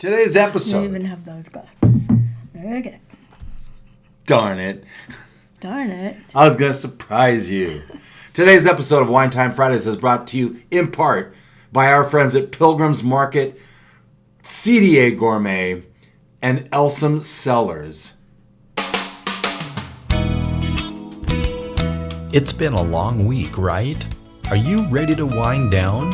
Today's episode. You even have those glasses. Okay. Darn it. Darn it. I was going to surprise you. Today's episode of Wine Time Fridays is brought to you in part by our friends at Pilgrim's Market, CDA Gourmet, and Elsam Cellars. It's been a long week, right? Are you ready to wind down?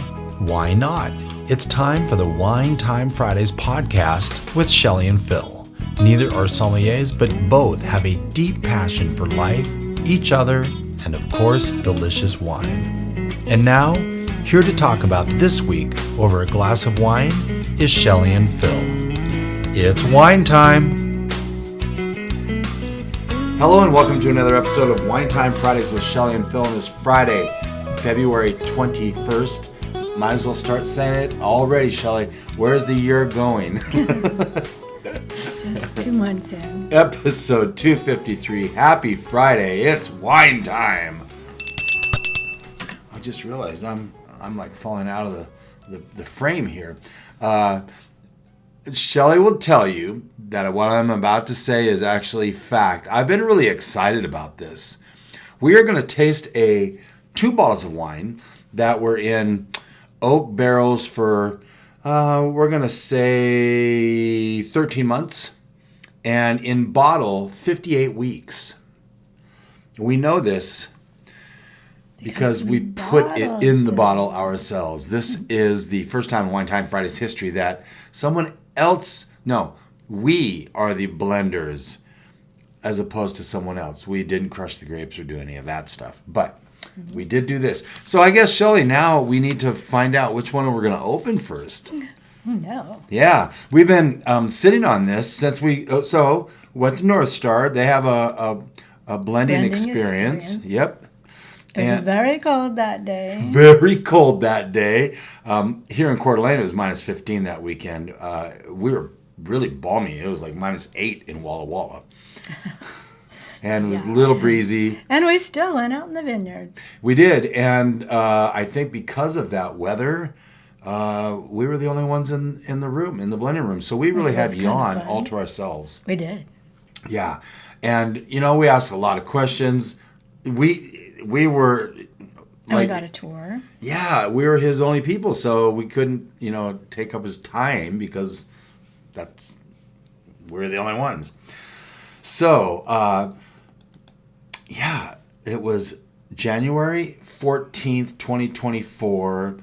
Why not? It's time for the Wine Time Fridays podcast with Shelley and Phil. Neither are sommeliers, but both have a deep passion for life, each other, and of course, delicious wine. And now, here to talk about this week over a glass of wine is Shelley and Phil. It's wine time! Hello and welcome to another episode of Wine Time Fridays with Shelley and Phil on this Friday, February 21st. Might as well start saying it already, Shelley. Where's the year going? It's just 2 months in. Episode 253. Happy Friday. It's wine time. I just realized I'm like falling out of the frame here. Shelley will tell you that what I'm about to say is actually fact. I've been really excited about this. We are going to taste 2 bottles of wine that were in oak barrels for, we're going to say 13 months, and in bottle 58 weeks. We know this because we put it in the bottle ourselves. This is the first time in Wine Time Fridays history that we are the blenders as opposed to someone else. We didn't crush the grapes or do any of that stuff, but we did do this. So I guess, Shelley, now we need to find out which one we're going to open first. No. Yeah, we've been sitting on this since we went to Northstar. They have a blending experience. Yep. It was very cold that day. Very cold that day. Here in Coeur d'Alene, it was minus 15 that weekend. We were really balmy. It was like minus 8 in Walla Walla. And it was a little breezy. And we still went out in the vineyard. We did. And I think because of that weather, we were the only ones in the room, in the blending room. So we really had yawn all to ourselves. We did. Yeah. And, we asked a lot of questions. We were... And we got a tour. Yeah, we were his only people, so we couldn't, take up his time because we're the only ones. So, it was January 14th, 2024.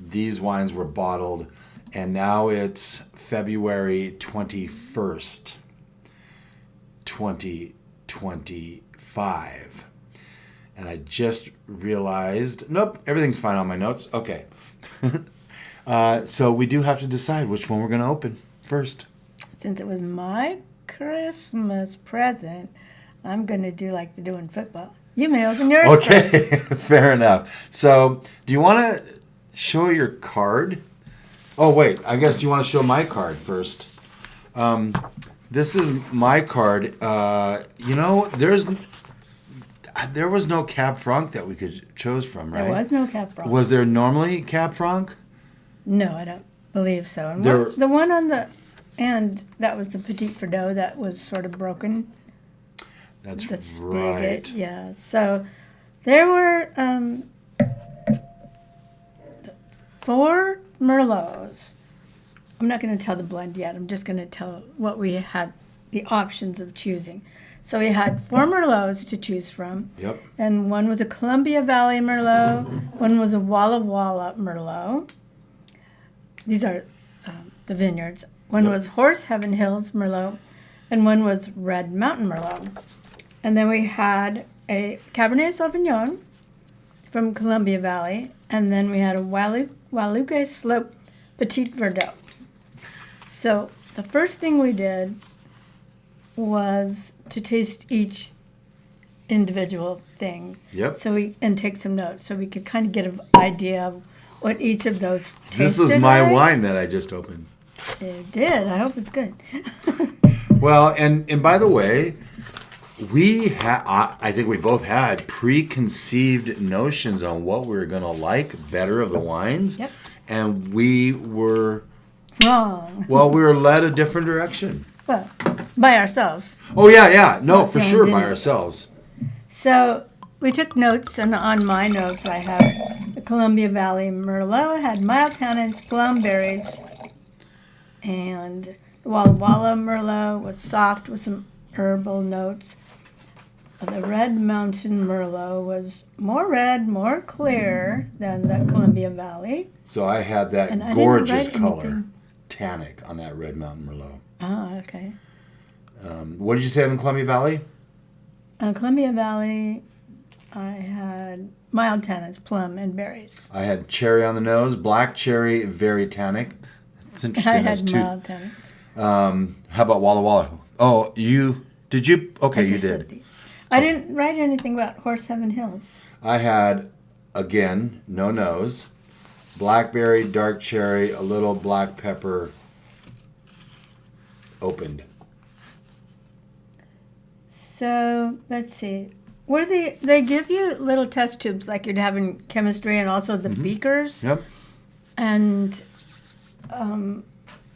These wines were bottled, and now it's February 21st, 2025. And I just realized, nope, everything's fine on my notes. Okay. So we do have to decide which one we're going to open first. Since it was my Christmas present, I'm going to do like they do in football. You may open yours Okay, first. Fair enough. So do you want to show your card? Oh, wait, I guess you want to show my card first. This is my card. There was no Cab Franc that we could choose from, right? There was no Cab Franc. Was there normally Cab Franc? No, I don't believe so. And the one on the end, that was the Petit Verdot that was sort of broken. That's right. Spigot, yeah. So there were 4 Merlots. I'm not going to tell the blend yet. I'm just going to tell what we had, the options of choosing. So we had 4 Merlots to choose from. Yep. And one was a Columbia Valley Merlot. One was a Walla Walla Merlot. These are the vineyards. One was Horse Heaven Hills Merlot. And one was Red Mountain Merlot. And then we had a Cabernet Sauvignon from Columbia Valley. And then we had a Waluke Slope Petit Verdot. So the first thing we did was to taste each individual thing. Yep. And take some notes so we could kind of get an idea of what each of those tasted. This is my wine that I just opened. It did. I hope it's good. Well, and by the way, I think we both had preconceived notions on what we were going to like better of the wines. Yep. And we were Wrong. Well, we were led a different direction. Well, by ourselves. Oh, yeah. No, Not for saying sure, by didn't. ourselves. So we took notes, and on my notes I have the Columbia Valley Merlot had mild tannins, plum berries, and the Walla Walla Merlot was soft with some herbal notes. The Red Mountain Merlot was more red, more clear than the Columbia Valley. So I had that And I didn't gorgeous write color, anything. tannic, on that Red Mountain Merlot. Oh, okay. What did you say in the Columbia Valley? Columbia Valley, I had mild tannins, plum, and berries. I had cherry on the nose, black cherry, very tannic. It's interesting. I That's had two. mild tannins. How about Walla Walla? Oh, did you? Okay, I you just said did. these. I didn't write anything about Horse Heaven Hills. I had, again, no nose, blackberry, dark cherry, a little black pepper, opened. So let's see. Were they give you little test tubes like you'd have in chemistry, and also the beakers, Yep. and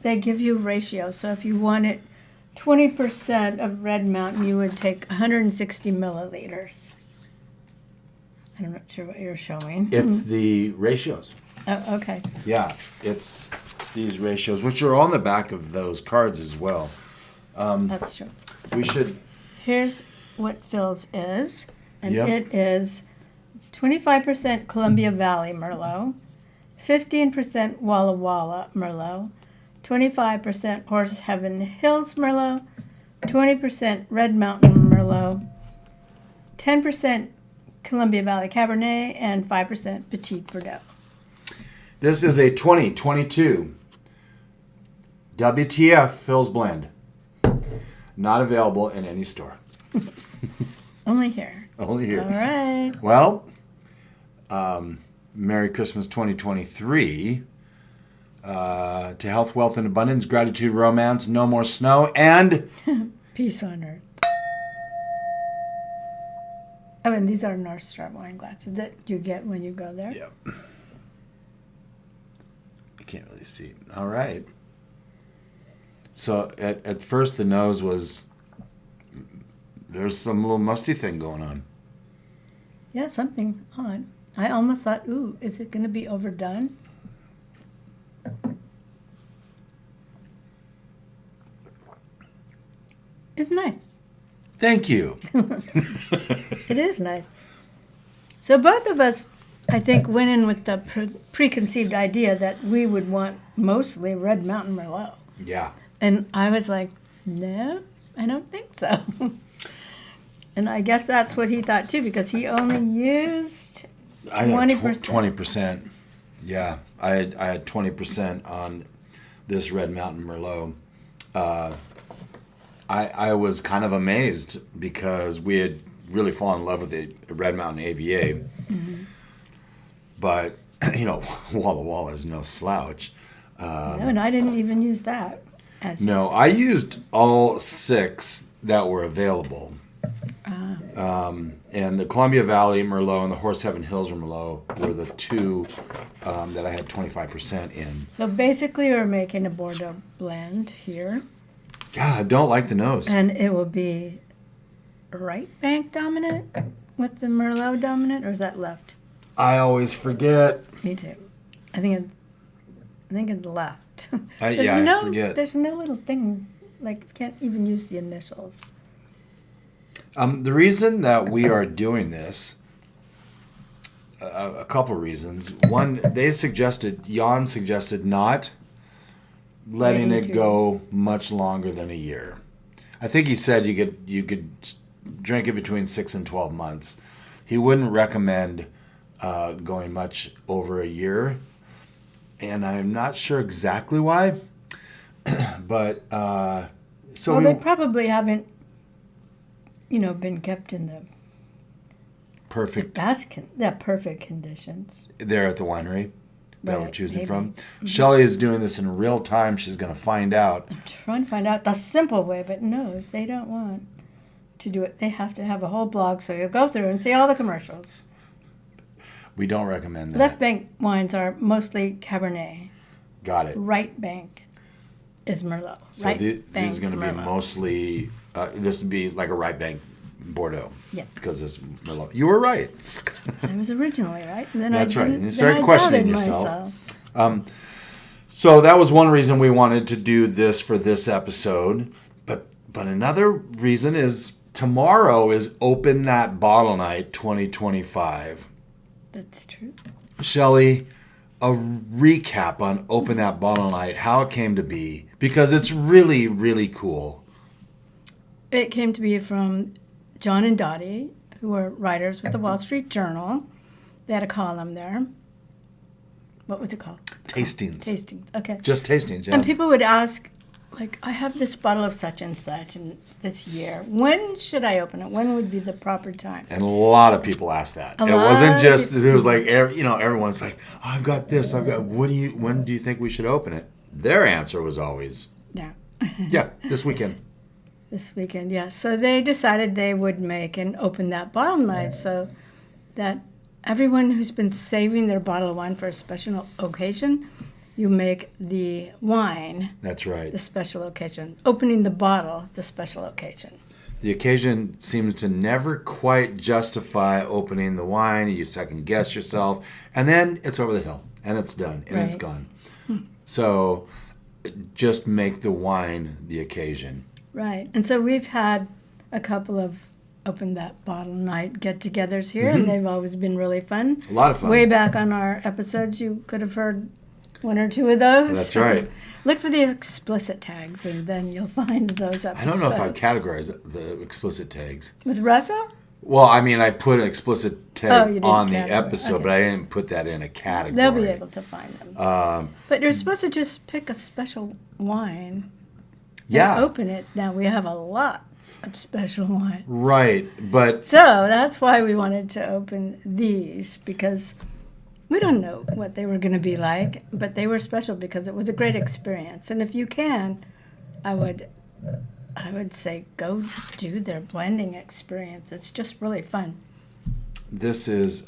they give you ratios. So if you wanted 20% of Red Mountain, you would take 160 milliliters. I'm not sure what you're showing. It's the ratios. Oh, okay. Yeah, it's these ratios, which are on the back of those cards as well. That's true. We should. Here's what Phil's is, and Yep. it is 25% Columbia Valley Merlot, 15% Walla Walla Merlot, 25% Horse Heaven Hills Merlot, 20% Red Mountain Merlot, 10% Columbia Valley Cabernet, and 5% Petit Verdot. This is a 2022 WTF Phil's Blend. Not available in any store. Only here. Only here. All right. Well, Merry Christmas 2023. To health, wealth, and abundance, gratitude, romance, no more snow, and Peace on earth. Oh, and these are Northstar wine glasses that you get when you go there. Yep. I can't really see. All right. So at first the nose was, there's some little musty thing going on. Yeah, something odd. I almost thought, ooh, is it going to be overdone? It's nice. Thank you. It is nice. So both of us, I think, went in with the preconceived idea that we would want mostly Red Mountain Merlot. Yeah. And I was like, no, I don't think so. And I guess that's what he thought too, because he only used I had 20%. 20%. Yeah, I had 20% on this Red Mountain Merlot. I was kind of amazed because we had really fallen in love with the Red Mountain AVA. Mm-hmm. But, Walla Walla is no slouch. No, and I didn't even use that. No, I used all 6 that were available. And the Columbia Valley Merlot and the Horse Heaven Hills Merlot were the 2 that I had 25% in. So basically we're making a Bordeaux blend here. God, I don't like the nose. And it will be right bank dominant with the Merlot dominant, or is that left? I always forget. Me too. I think it's left. I forget. There's no little thing, like you can't even use the initials. The reason that we are doing this, a couple reasons. One, Jan suggested not letting it go much longer than a year. I think he said you could drink it between 6 and 12 months. He wouldn't recommend going much over a year, and I'm not sure exactly why. But they probably haven't, been kept in the perfect perfect conditions. there at the winery that we're Right, choosing maybe. from. Mm-hmm. Shelley is doing this in real time. She's going to find out. I'm trying to find out the simple way, but no, they don't want to do it. They have to have a whole blog, so you'll go through and see all the commercials. We don't recommend that. Left bank wines are mostly Cabernet. Got it. Right bank is Merlot. So right this bank is going to be Merlot. mostly, this would be like a right bank Bordeaux. Yeah. Because it's Merlot. You were right. I was originally right. And then That's I right. didn't- And you then started I questioning doubted yourself. myself. So that was one reason we wanted to do this for this episode. But another reason is tomorrow is Open That Bottle Night 2025. That's true. Shelley, a recap on Open That Bottle Night, how it came to be, because it's really, really cool. It came to be from John and Dottie, who were writers with the Wall Street Journal. They had a column there. What was it called? Tastings. Tastings. Okay. Just tastings, yeah. And people would ask, like, I have this bottle of such and such and this year. When should I open it? When would be the proper time? And a lot of people asked that. A It lot wasn't of just, people- it was like, everyone's like, I've got this, when do you think we should open it? Their answer was always, No. yeah, this weekend. This weekend, yes. So they decided they would make an Open That Bottle Night so that everyone who's been saving their bottle of wine for a special occasion, you make the wine That's right. the special occasion. Opening the bottle, the special occasion. The occasion seems to never quite justify opening the wine. You second guess yourself, and then it's over the hill, and it's done, and it's Right. gone. So just make the wine the occasion. Right. And so we've had a couple of Open That Bottle Night get-togethers here, and they've always been really fun. A lot of fun. Way back on our episodes, you could have heard one or two of those. That's right. Look for the explicit tags, and then you'll find those episodes. I don't know if I've categorized the explicit tags. With Russell? Well, I mean, I put an explicit Oh, you tag didn't on the categorize. episode, Okay. but I didn't put that in a category. They'll be able to find them. But you're supposed to just pick a special wine Yeah. and open it. Now, we have a lot of special wine. Right, but So that's why we wanted to open these, because we don't know what they were going to be like, but they were special because it was a great experience. And if you can, I would say go do their blending experience. It's just really fun. this is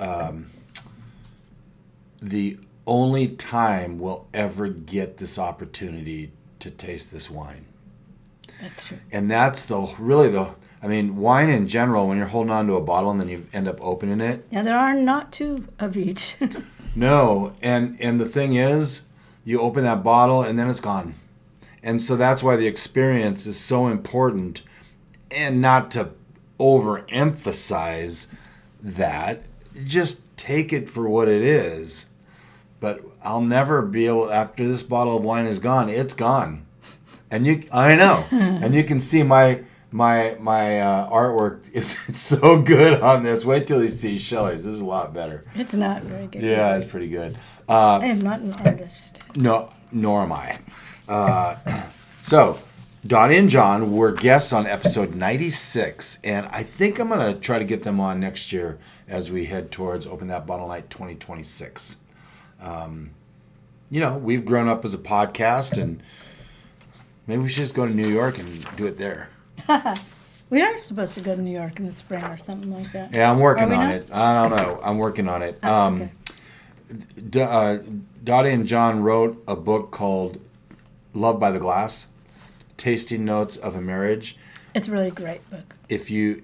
the only time we'll ever get this opportunity to taste this wine. That's true. And that's I mean, wine in general, when you're holding on to a bottle and then you end up opening it. Now, there are not two of each. No, and the thing is, you open that bottle and then it's gone. And so that's why the experience is so important, and not to overemphasize that. Just take it for what it is. But I'll never be able, after this bottle of wine is gone, it's gone. And I know. And you can see my artwork is so good on this. Wait till you see Shelley's. This is a lot better. It's not very good. Yeah, it's pretty good. I am not an artist. No, nor am I. So, Dottie and John were guests on episode 96, and I think I'm going to try to get them on next year as we head towards Open That Bottle Night 2026. We've grown up as a podcast, and maybe we should just go to New York and do it there. We are supposed to go to New York in the spring or something like that. Yeah, I'm working Are we on not? it. I don't know. I'm working on it. Okay. Dottie and John wrote a book called Love by the Glass, Tasting Notes of a Marriage. It's a really great book. If you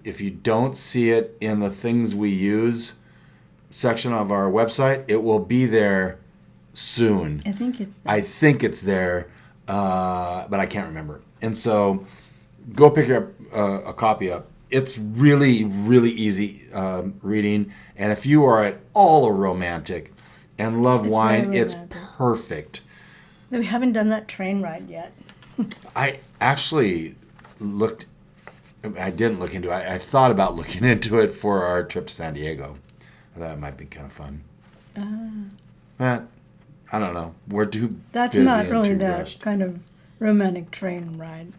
don't see it in the things we use section of our website, it will be there soon. I think it's I think it's there, but I can't remember. And so go pick a copy up. It's really, really easy reading. And if you are at all a romantic and love It's wine, very it's romantic. perfect. We haven't done that train ride yet. I actually I didn't look into it. I thought about looking into it for our trip to San Diego. I thought it might be kind of fun. But I don't know. We're too That's busy not and really too the rushed. kind of romantic train ride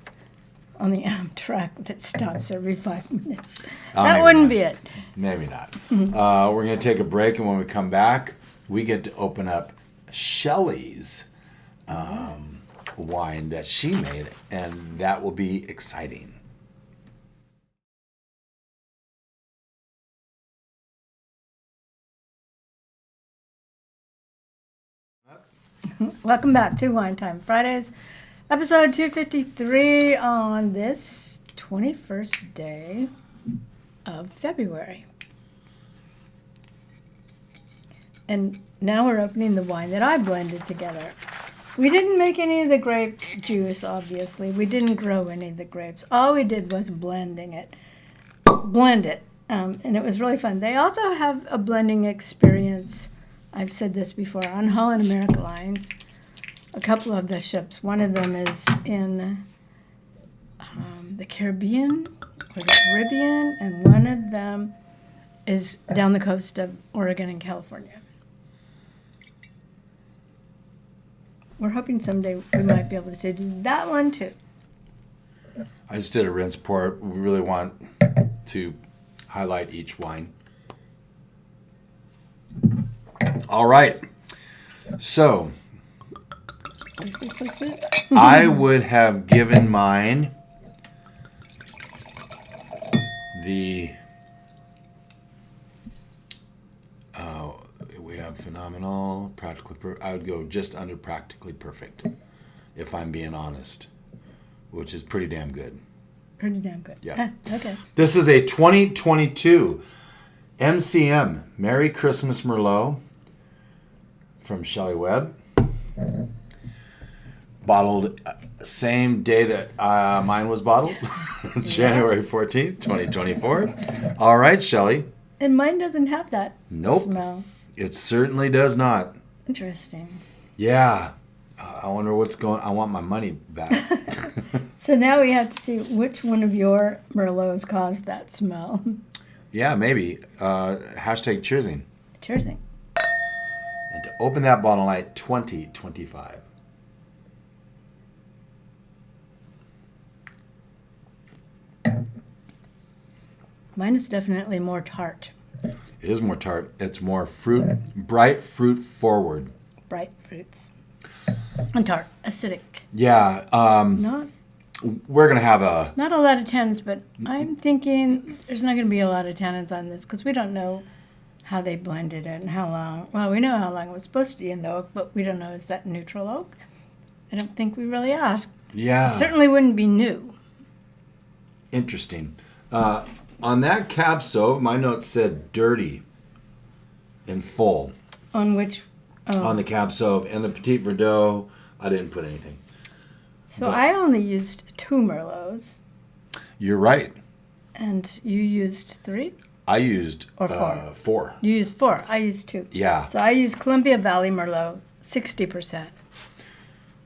on the Amtrak that stops every 5 minutes. Oh, That maybe wouldn't not. be it. Maybe not. We're going to take a break, and when we come back, we get to open up Shelley's wine that she made, and that will be exciting. Welcome back to Wine Time Fridays. Episode 253 on this 21st day of February. And now we're opening the wine that I blended together. We didn't make any of the grape juice, obviously. We didn't grow any of the grapes. All we did was blend it. And it was really fun. They also have a blending experience. I've said this before, on Holland America lines. A couple of the ships. One of them is in the Caribbean or the Caribbean, and one of them is down the coast of Oregon and California. We're hoping someday we might be able to do that one too. I just did a rinse pour. We really want to highlight each wine. All right. So I would have given mine the we have phenomenal, I would go just under practically perfect, if I'm being honest, which is pretty damn good. Pretty damn good. Yeah. Okay. This is a 2022 MCM Merry Christmas Merlot from Shelley Webb. Bottled same day that mine was bottled, January 14th, 2024. All right, Shelley. And mine doesn't have that smell. It certainly does not. Interesting. Yeah. I wonder what's going on. I want my money back. So now we have to see which one of your Merlots caused that smell. Yeah, maybe. Hashtag cheersing. Cheersing. And to open that bottle night 2025. Mine is definitely more tart. It is more tart. It's more bright fruit forward. Bright fruits. And tart. Acidic. Yeah. We're going to have not a lot of tannins, but I'm thinking there's not going to be a lot of tannins on this because we don't know how they blended it and how long. Well, we know how long it was supposed to be in the oak, but we don't know, is that neutral oak? I don't think we really asked. Yeah. It certainly wouldn't be new. Interesting. On that Cab Sauv, my notes said dirty in full. On which? On the Cab Sauv. And the Petit Verdot, I didn't put anything. So I only used 2 Merlots. You're right. And you used 3? I used 4. 4. You used 4. I used 2. Yeah. So I used Columbia Valley Merlot, 60%.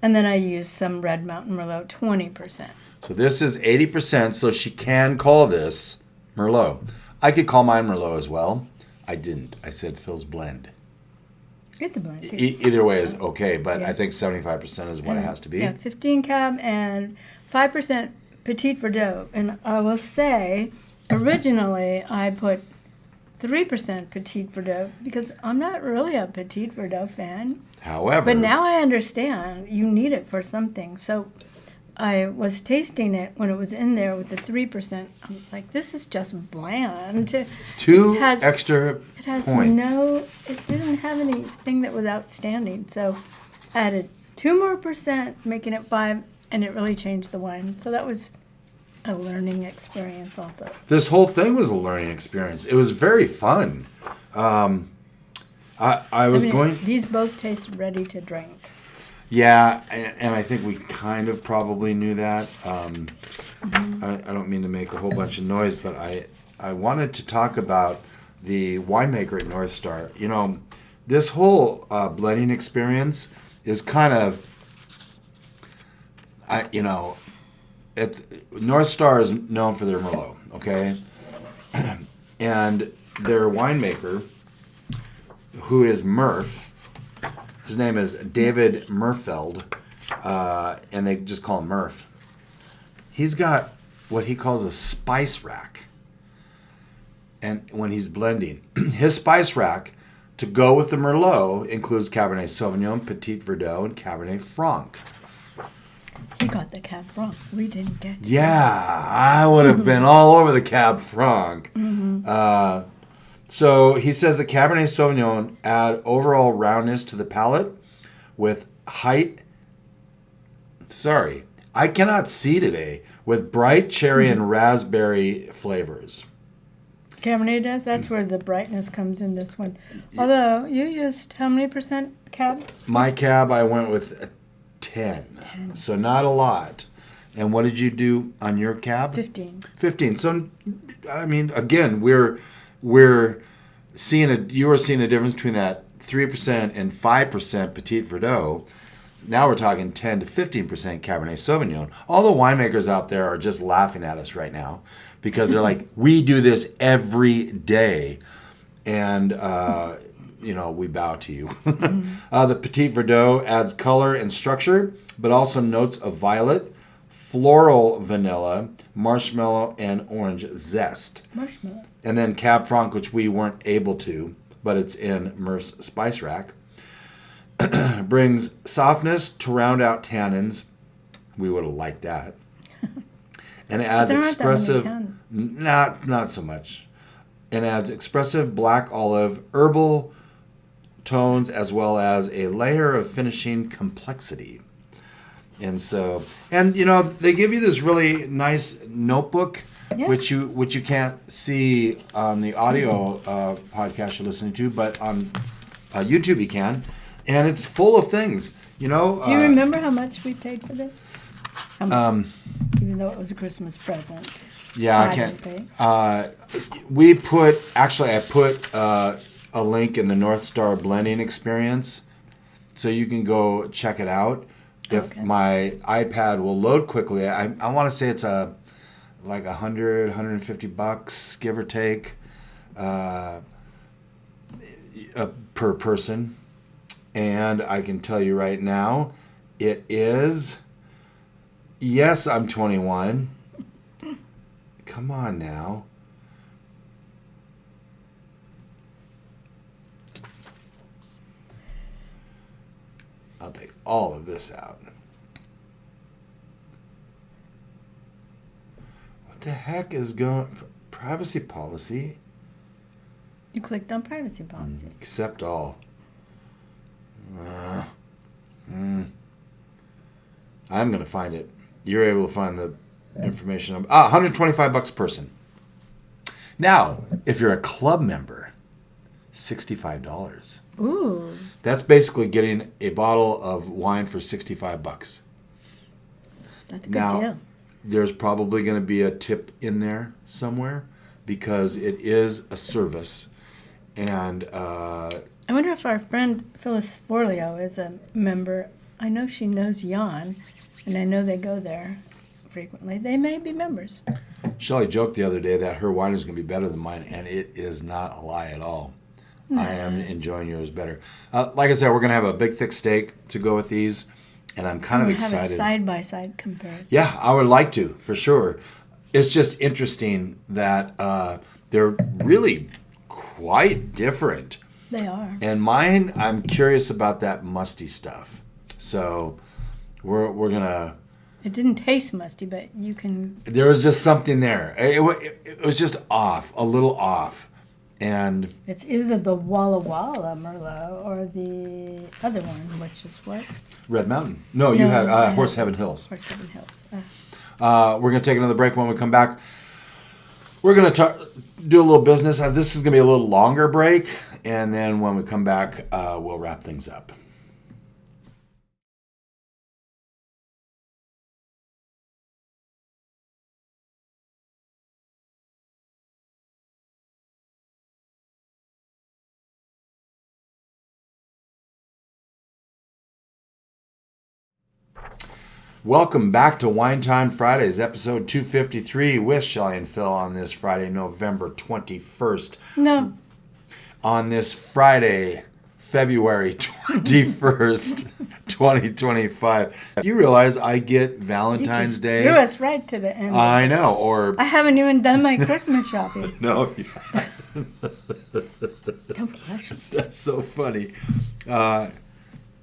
And then I used some Red Mountain Merlot, 20%. So this is 80%, so she can call this Merlot. I could call mine Merlot as well. I didn't. I said Phil's blend. Get the blend. Either way is okay, but I think 75% is what it has to be. Yeah, 15 Cab and 5% Petit Verdot. And I will say, originally I put 3% Petit Verdot because I'm not really a Petit Verdot fan. However. But now I understand you need it for something. So I was tasting it when it was in there with the 3%. I'm like, this is just bland. Extra it has points. It didn't have anything that was outstanding. So I added 2 more percent, making it 5, and it really changed the wine. So that was a learning experience also. This whole thing was a learning experience. It was very fun. These both taste ready to drink. Yeah, and I think we kind of probably knew that. I don't mean to make a whole bunch of noise, but I wanted to talk about the winemaker at Northstar. You know, this whole blending experience is kind of, Northstar is known for their Merlot, okay? And their winemaker, who is Murph, his name is David Murfeld, and they just call him Murph. He's got what he calls a spice rack. And when he's blending, his spice rack to go with the Merlot includes Cabernet Sauvignon, Petit Verdot, and Cabernet Franc. He got the Cab Franc. We didn't get it. Yeah, I would have been all over the Cab Franc. Mm-hmm. So he says the Cabernet Sauvignon add overall roundness to the palate with height Sorry. I cannot see today with bright cherry and raspberry flavors. Cabernet does. That's where the brightness comes in this one. Although you used how many percent cab? My cab, I went with a 10. So not a lot. And what did you do on your cab? 15. 15. So, I mean, again, we're seeing you are seeing a difference between that 3% and 5% Petit Verdot. Now we're talking 10 to 15% Cabernet Sauvignon. All the winemakers out there are just laughing at us right now because they're like, we do this every day. And, we bow to you. The Petit Verdot adds color and structure, but also notes of violet, floral vanilla, marshmallow, and orange zest. Marshmallow. And then Cab Franc, which we weren't able to, but it's in Merce Spice Rack, brings softness to round out tannins. We would have liked that. And it adds expressive, not so much. And adds expressive black olive, herbal tones, as well as a layer of finishing complexity. And so, they give you this really nice notebook, which you can't see on the audio podcast you're listening to, but on YouTube you can. And it's full of things, Do you remember how much we paid for this? Even though it was a Christmas present. Yeah, I can't. I put a link in the Northstar Blending Experience, so you can go check it out. If my iPad will load quickly, I want to say it's like $150, give or take, per person. And I can tell you right now, it is. Yes, I'm 21. Come on now. I'll take all of this out. What the heck is going... Privacy policy? You clicked on privacy policy. Accept all. I'm going to find it. You're able to find the information. $125 person. Now, if you're a club member, $65. Ooh. That's basically getting a bottle of wine for $65. That's a good deal. There's probably going to be a tip in there somewhere because it is a service. And I wonder if our friend Phyllis Forleo is a member. I know she knows Jan, and I know they go there frequently. They may be members. Shelley joked the other day that her wine is going to be better than mine, and it is not a lie at all. I am enjoying yours better. Like I said, we're going to have a big, thick steak to go with these, and I'm kind of excited. Have a side-by-side comparison. Yeah, I would like to, for sure. It's just interesting that they're really quite different. They are. And mine, I'm curious about that musty stuff. So we're going to... It didn't taste musty, but you can... There was just something there. It was just off, a little off. And it's either the Walla Walla Merlot or the other one, which is what? Red Mountain. No, you had Horse Heaven Hills. Horse Heaven Hills. We're going to take another break. When we come back, we're going to do a little business. This is going to be a little longer break. And then when we come back, we'll wrap things up. Welcome back to Wine Time Fridays, episode 253 with Shelley and Phil on this Friday, November 21st. No. On this Friday, February 21st, 2025. You realize I get Valentine's Day? You threw us right to the end. I know, or... I haven't even done my Christmas shopping. No. Don't rush me. That's so funny.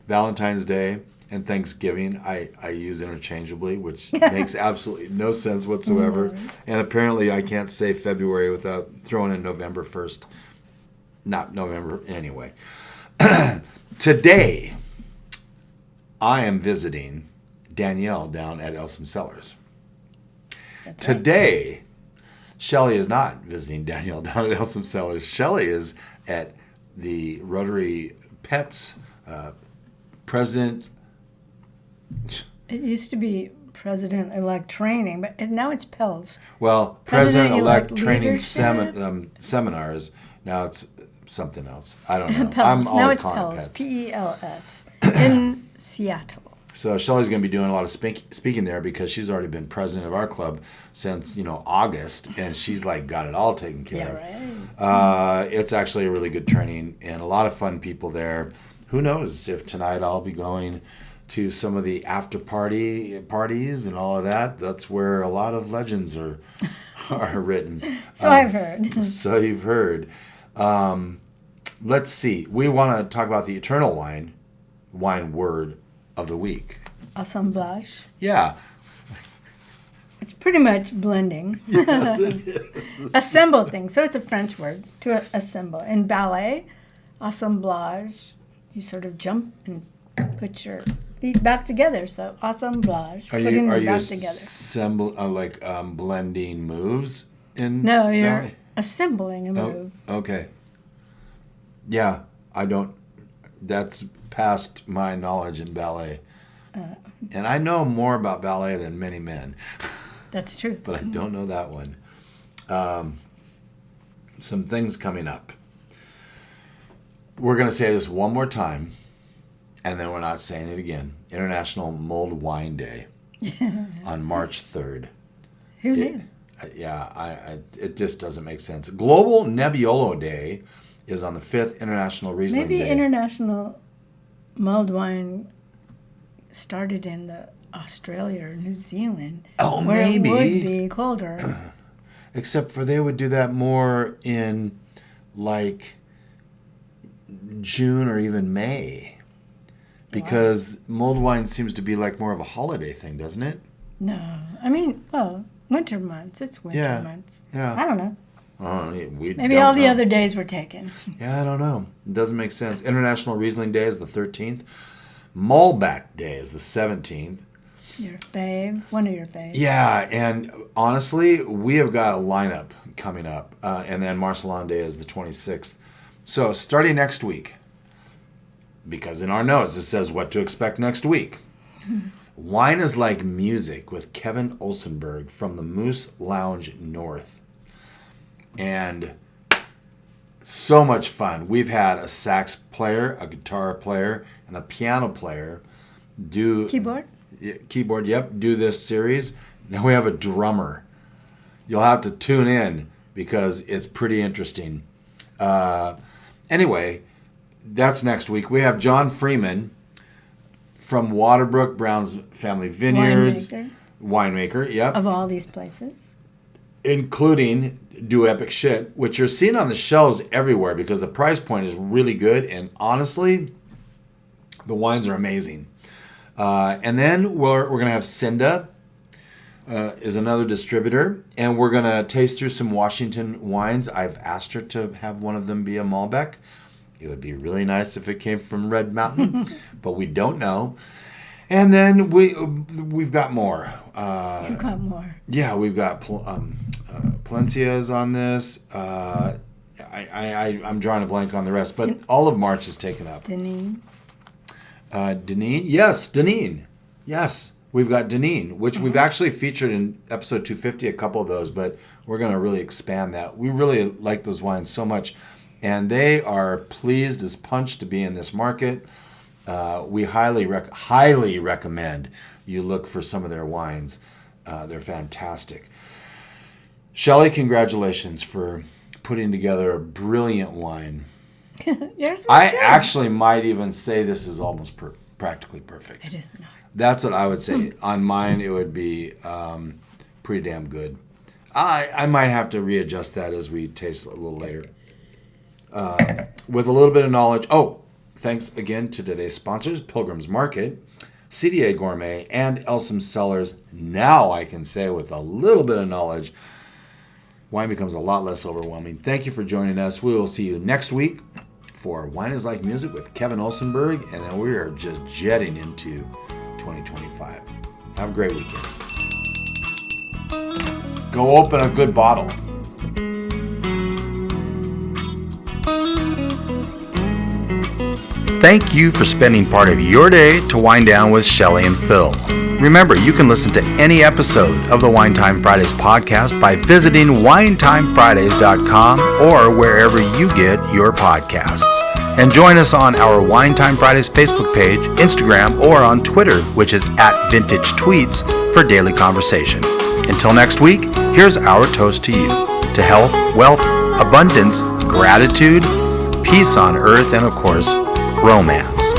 Valentine's Day and Thanksgiving I use interchangeably, which makes absolutely no sense whatsoever. And apparently I can't say February without throwing in November 1st. Not November, anyway. Today, I am visiting Danielle down at Elsom Cellars. That's right. Today, Shelley is not visiting Danielle down at Elsom Cellars. Shelley is at the Rotary Pets President. It used to be President-elect Training, but now it's PELS. Well, President-elect President-elect Training Leadership? Seminars. Now it's something else. I don't know. PELS. I'm Now always it's calling it PELS. pets. PELS. In Seattle. So Shelley's going to be doing a lot of speaking there because she's already been president of our club since August, and she's like got it all taken care of. Right. It's actually a really good training and a lot of fun people there. Who knows if tonight I'll be going to some of the after parties and all of that. That's where a lot of legends are written. So I've heard. So you've heard. Let's see. We want to talk about the eternal wine word of the week. Assemblage. Yeah. It's pretty much blending. Yes, it is. Assemble things. So it's a French word, to assemble. In ballet, assemblage, you sort of jump and put your feet back together. So assemblage, Are putting you them back together. blending moves in No, you're ballet? assembling a move. Okay. Yeah, I don't. That's past my knowledge in ballet. And I know more about ballet than many men, That's true. but I don't know that one. Some things coming up. We're going to say this one more time, and then we're not saying it again. International Mulled Wine Day on March 3rd. Who knew? It just doesn't make sense. Global Nebbiolo Day is on the 5th International Riesling Maybe Day. international mulled wine started in the Australia or New Zealand. Oh, where maybe. it would be colder. Except for they would do that more in like June or even May. Because mulled wine seems to be like more of a holiday thing, doesn't it? No, I mean, well, winter months. It's winter months. Yeah. I don't know. We Maybe don't all the know. other days were taken. Yeah, I don't know. It doesn't make sense. International Riesling Day is the 13th. Malbec Day is the 17th. Your fave, one of your faves. Yeah, and honestly, we have got a lineup coming up. And then Marcelin Day is the 26th. So starting next week, because in our notes it says what to expect next week. Wine is Like Music with Kevin Olsenberg from the Moose Lounge North. And so much fun. We've had a sax player, a guitar player, and a piano player do Keyboard? do this series. Now we have a drummer. You'll have to tune in because it's pretty interesting. Anyway, that's next week. We have John Freeman from Waterbrook Brown's Family Vineyards. Winemaker, yep. Of all these places. Including Do Epic Shit, which you're seeing on the shelves everywhere because the price point is really good. And honestly, the wines are amazing. And then we're going to have Cinda is another distributor. And we're going to taste through some Washington wines. I've asked her to have one of them be a Malbec. It would be really nice if it came from Red Mountain, but we don't know. And then we've got more. You've got more. Yeah, we've got Palencia's on this. I'm drawing a blank on the rest, but all of March is taken up. Deneen. Deneen? Yes, Deneen. Yes, we've got Deneen, which we've actually featured in episode 250, a couple of those, but we're going to really expand that. We really like those wines so much, and they are pleased as punch to be in this market. We highly recommend you look for some of their wines. They're fantastic. Shelley, congratulations for putting together a brilliant wine. Yours was I good. actually might even say this is almost practically perfect. It is not. That's what I would say. On mine, it would be pretty damn good. I might have to readjust that as we taste a little later. With a little bit of knowledge. Oh, thanks again to today's sponsors, Pilgrim's Market, CDA Gourmet, and Elsom Cellars. Now I can say with a little bit of knowledge, wine becomes a lot less overwhelming. Thank you for joining us. We will see you next week for Wine is Like Music with Kevin Olsenberg, and then we are just jetting into 2025. Have a great weekend. Go open a good bottle. Thank you for spending part of your day to wind down with Shelley and Phil. Remember, you can listen to any episode of the Wine Time Fridays podcast by visiting winetimefridays.com or wherever you get your podcasts. And join us on our Wine Time Fridays Facebook page, Instagram, or on Twitter, which is @VintageTweets, for daily conversation. Until next week, here's our toast to you, to health, wealth, abundance, gratitude, peace on earth, and of course, romance.